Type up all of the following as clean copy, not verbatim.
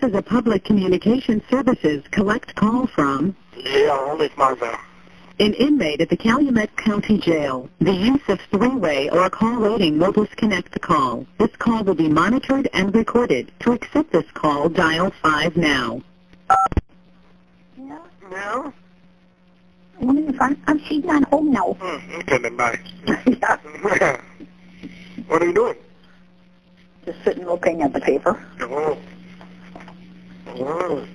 is a public communication services collect call from Yeah, only Marvell. an inmate at the Calumet County Jail. The use of three-way or call waiting will disconnect the call. This call will be monitored and recorded. To accept this call, dial 5 now. Yeah. Yeah? She's not home now. Okay, then bye. Yeah. What are you doing? Just sitting looking at the paper. Oh. Oh.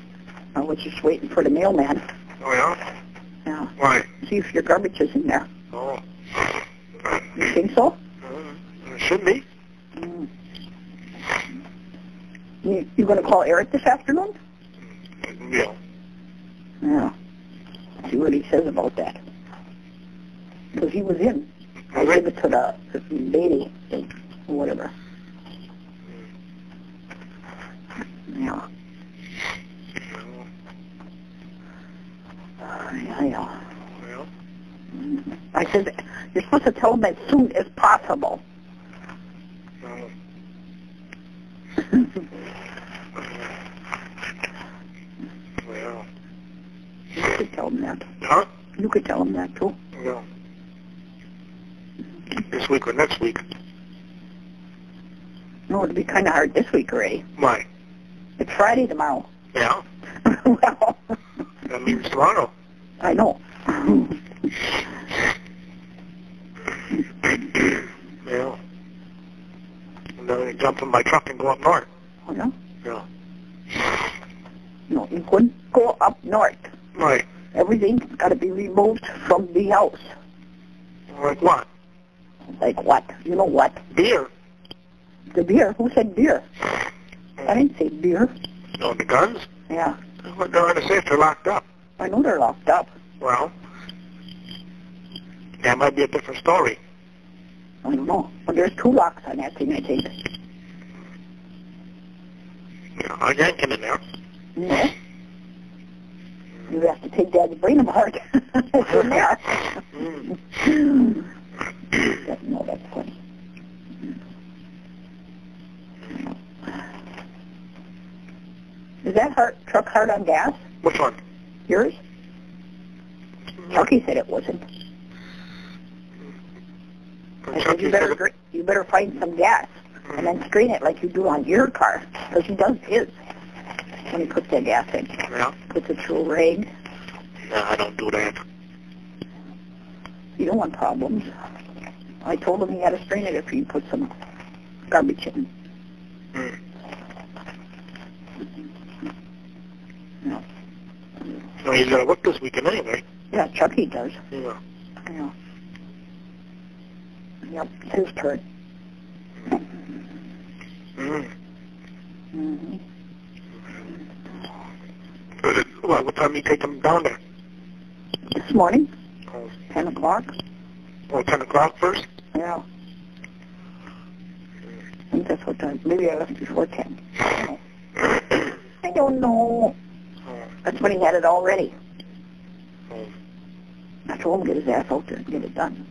I was just waiting for the mailman. Oh, yeah? Yeah. Why? See if your garbage is in there. Oh. You think so? It should be. Mm. You going to call Erik this afternoon? Yeah. Yeah. See what he says about that. Because he was in. I Okay. gave it to the lady, or whatever. Yeah. Yeah. Well. I said, you're supposed to tell him as soon as possible. No. Well. You could tell him that. Huh? You could tell him that, too. No. This week or next week. No, it'd be kind of hard this week already. Why? It's Friday tomorrow. Yeah? Well, That means tomorrow. I know. Yeah. And then you jump in my truck and go up north. Oh, yeah? Yeah. No, you couldn't go up north. Right. Everything's got to be removed from the house. Like what? Like what? You know what? Beer. The beer? Who said beer? I didn't say beer. No, the guns? Yeah. They're in the safe. They're locked up. I know they're locked up. Well, that might be a different story. I don't know. But there's 2 locks on that thing, I think. Yeah, I can't get in there. No. You have to take Dad's brain apart. It's in there. No, that's funny. Is that truck hard on gas? Which one? Yours? Chucky said it wasn't. I said you better find some gas and then screen it like you do on your car, because he does his when he puts that gas in. Yeah. Puts it through a rag. No, I don't do that. You don't want problems. I told him he had to strain it if he put some garbage in. Mm. No. No, he's got to work this weekend anyway. Yeah, Chucky does. Yeah. Yeah. Yep, it's his turn. Mm. Mm-hmm. Well, what time do you take him down there? This morning, Oh, 10 o'clock. 10 o'clock first? Yeah. I think that's what time. Maybe I left before 10. I don't know. Oh. That's when he had it all ready. Oh. I told him to get his ass out there and get it done.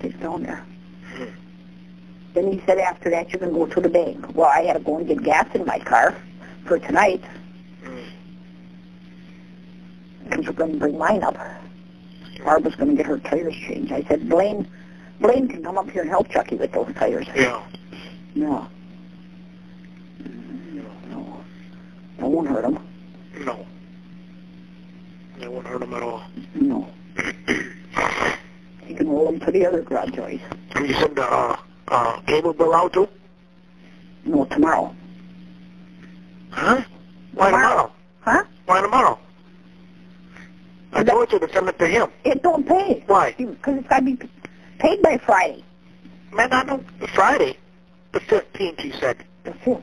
It's down there. Hmm. Then he said after that you can go to the bank. Well, I had to go and get gas in my car for tonight. Because we're going to bring mine up. Barbara's going to get her tires changed. I said, Blaine can come up here and help Chucky with those tires. Yeah. No. No. That won't hurt him. No. That won't hurt him at all. No. You can roll them to the other garage doors. And you send the cable bill out too? No, tomorrow. Huh? Why tomorrow? Huh? Why tomorrow? I told you to send it to him. It don't pay. Why? Because it's got to be paid by Friday. Man, I don't... Friday? The 15th, you said. The 5th.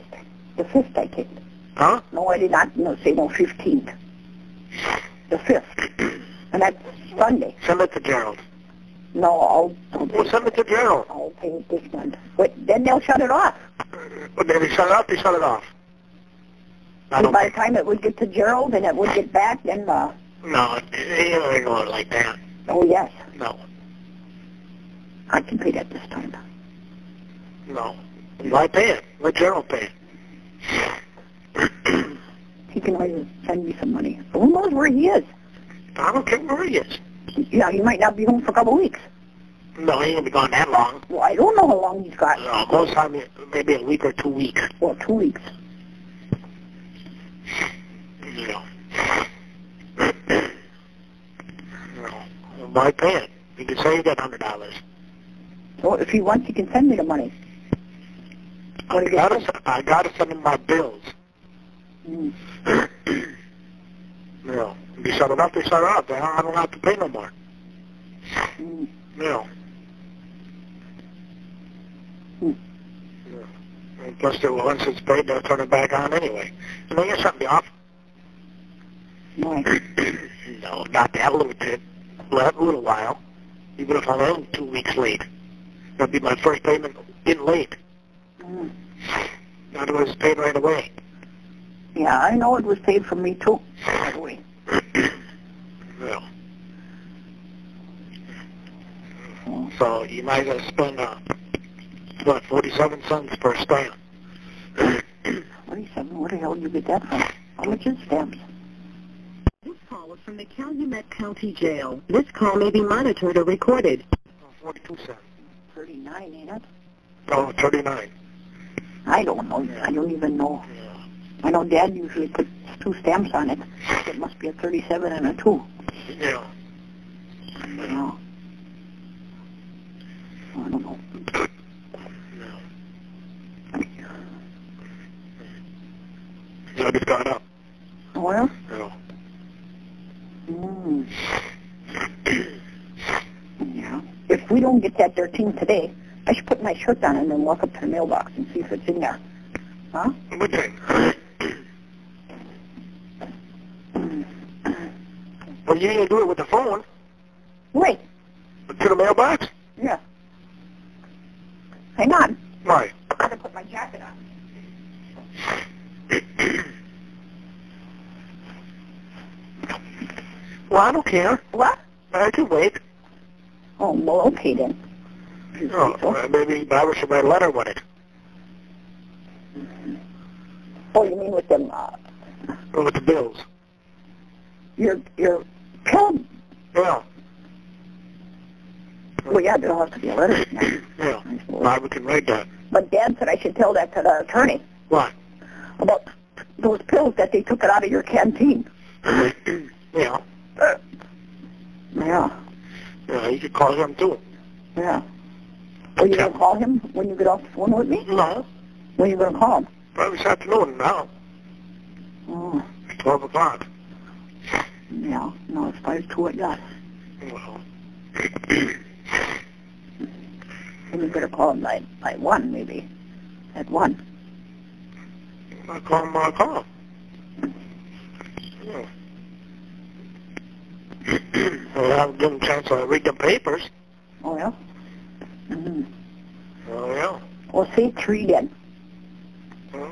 The 5th I think. Huh? No, I did not say no 15th. The 5th. And that's Sunday. Send it to Gerald. No, I'll Well, send it to Gerald. I'll pay it this month. But then they'll shut it off. But then they shut it off, they shut it off. I don't By the time it would get to Gerald and it would get back, then, No, it ain't going like that. oh, yes. No. I can pay that this time. No. Why pay it? Let Gerald pay it. he can always send me some money. But who knows where he is? I don't care where he is. Yeah, he might not be home for a couple of weeks. No, he ain't gonna be gone that long. Well, I don't know how long he's got. Most time, maybe a week or 2 weeks. Well, 2 weeks. Yeah. Why pay it? You can save that $100. So if he wants, he can send me the money. I gotta send him my bills. Mm. Yeah. If you shut it up, they shut it up. I don't have to pay no more. Mm. Yeah. Mm. Yeah. And plus, once it's paid, they'll turn it back on anyway. And they get something off. Why? No, not that little bit. Well, a little while. Even if I'm only 2 weeks late. That'd be my first payment in late. Mm. Otherwise, it's paid right away. Yeah, I know it was paid for me too, by the way. Yeah. So you might as well spend, 47 cents per stamp. 47? Where the hell did you get that from? How much is stamps? This call is from the Calumet County Jail. This call may be monitored or recorded. 42 cents. 39, ain't it? No, 39. I don't know. I don't even know. Yeah. I know Dad usually puts 2 stamps on it. It must be a 37 and a 2. Yeah. No. I don't know. Yeah, it's gone up. Well? Yeah. Mm. Yeah. If we don't get that 13 today, I should put my shirt on and then walk up to the mailbox and see if it's in there. Huh? What thing? Well, you ain't gonna do it with the phone. Wait. To the mailbox? Yeah. Hang on. Why? I gotta put my jacket on. Well, I don't care. What? I can wait. Oh, well, okay then. If you say so. Maybe Barbara should write a letter with it. Oh, you mean with them, Or with the bills. your pill? Yeah. Well, yeah, there'll have to be a letter in there. Yeah. Barbara can write that. But Dad said I should tell that to the attorney. What? About those pills that they took it out of your canteen. Yeah. Yeah. Yeah, you could call him too. Yeah. Are you going to call him when you get off the phone with me? No. When are you going to call him? Probably this afternoon now. Oh. It's 12 o'clock. Yeah. No, it's 5:02 at that. Well. And you better call him by 1, maybe. At 1. I'll call him, I'll call him. Yeah. Well, I'll give him a chance to read the papers. Oh, yeah? Mm-hmm. Oh, yeah. Well, say 3 then. Well,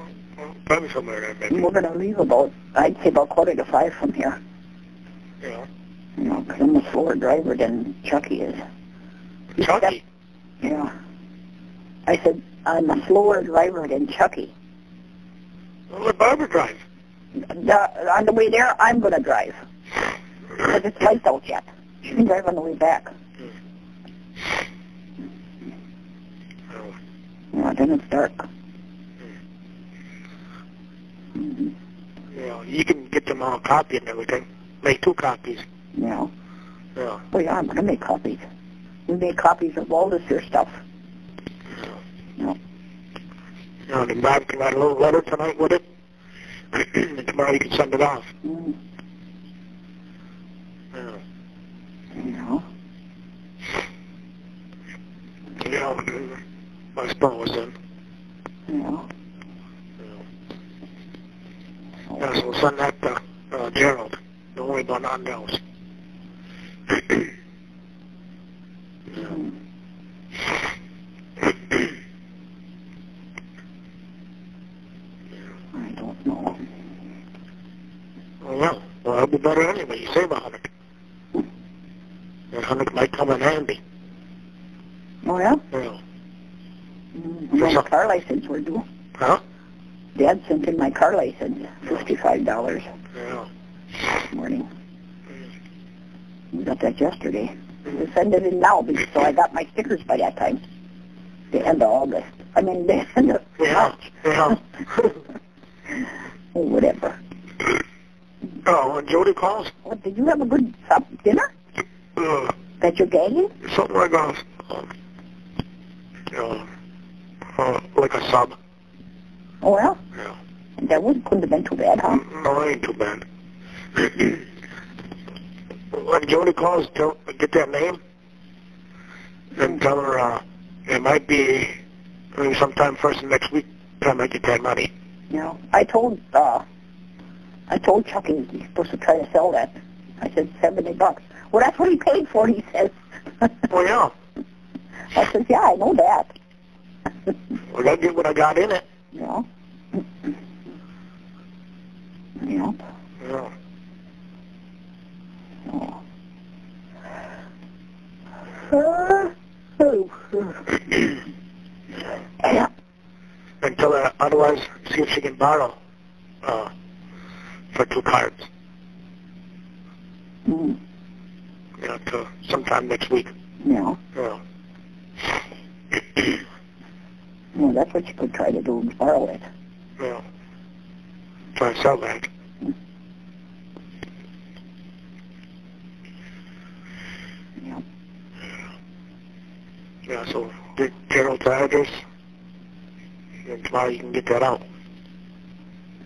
probably somewhere there, maybe. We're going to leave about, I'd say about 4:45 from here. Yeah. You know, 'cause I'm a slower driver than Chucky is. Chucky? Yeah. I said, I'm a slower driver than Chucky. Well, let Barbara drive. On the way there, I'm going to drive. Because it's light out yet. She can drive on the way back. Oh. Yeah, then it's dark. Mm-hmm. Yeah, you can get them all copied and everything. Make 2 copies. Yeah. Yeah. Oh, yeah, I'm going to make copies. We made copies of all this here stuff. Yeah. Yeah, and Barbara can write a little letter tonight with it. And tomorrow you can send it off. Mm. Yeah. Yeah. Yeah, my spell was in. Yeah. Yeah, so we'll send that to Gerald. Don't worry about nothing else. Mm. I don't know. Oh, well, it'll be better anyway. You save 100. That 100 might come in handy. Oh, yeah? Yeah. Mm. And then the car license we're due. Huh? Dad sent in my car license, $55 Yeah. this morning. We got that yesterday. We'll send it in now, so I got my stickers by that time. The end of August. I mean, the end of March. Yeah. Oh, whatever. Oh, when Jodi calls? What, did you have a good dinner? That you're gagging? Something like like a sub. Oh, well? Yeah. That couldn't have been too bad, huh? No, it ain't too bad. When Jodi calls, get that name and tell her it might be sometime first of next week time I get that money. Yeah. I told Chucky he's supposed to try to sell that. I said $70. Well, that's what he paid for, he says. Oh, yeah. I said, yeah, I know that. Well, I get what I got in it. Yeah. Yeah. Yeah. Oh. Yeah. And tell her, otherwise, see if she can borrow for 2 cards. Mm. To sometime next week. Yeah. Yeah. Well, that's what you could try to do, borrow it. Yeah. Try to sell that. Yeah. Yeah, so get Gerald's address, and tomorrow you can get that out.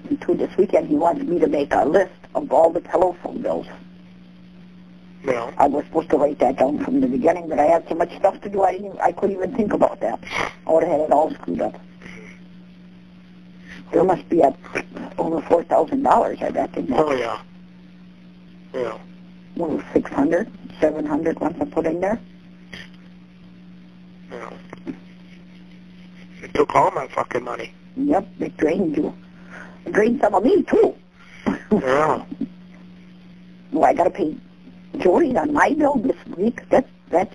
And too, this weekend he wants me to make a list of all the telephone bills. Yeah. I was supposed to write that down from the beginning, but I had so much stuff to do, I couldn't even think about that. I would have had it all screwed up. There must be over $4,000, I bet, in that. Oh, yeah. Yeah. Well, 600, 700 once I put in there. Yeah. It took all my fucking money. Yep, it drained you. It drained some of me, too. Yeah. Well, I got to pay Jodi on my bill this week. That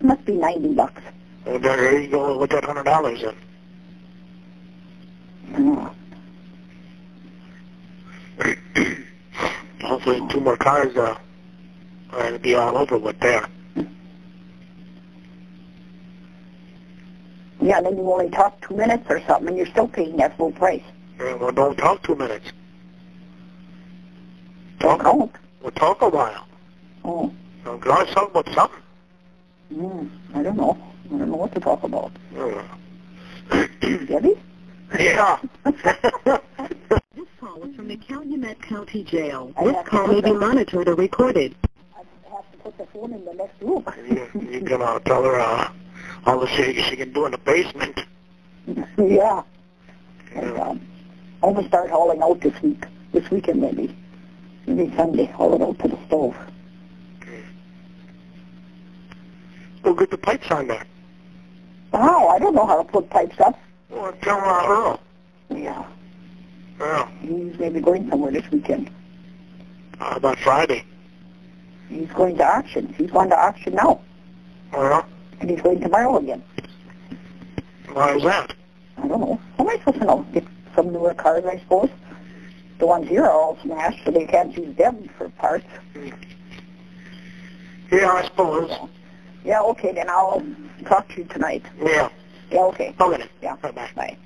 must be $90. Well, there you go with that $100 in. Yeah. Hopefully 2 more cars it'll be all over with there. Yeah, then you only talk 2 minutes or something, and you're still paying that full price. Yeah, well, don't talk 2 minutes. Don't count. We'll talk a while. Oh. We can always talk about something. I don't know. I don't know what to talk about. Debbie? Yeah. This call is from the Calumet County Jail. This call may be monitored or recorded. I have to put the phone in the next room. You're gonna tell her all the shit she can do in the basement. Yeah. And, I'm going to start hauling out this week. This weekend, maybe. Maybe Sunday, haul it out to the stove. We'll get the pipes on there. How? I don't know how to put pipes up. Well, tell Earl. Yeah. Yeah. He's maybe going somewhere this weekend. About Friday. He's going to auction. He's going to auction now. Oh, yeah? And he's going tomorrow again. Why is that? I don't know. How am I supposed to know? Get some newer cars, I suppose. The ones here are all smashed, so they can't use them for parts. Yeah, I suppose. Yeah, okay, then I'll talk to you tonight. Yeah. Yeah, okay. Okay. Yeah. Bye-bye. Bye.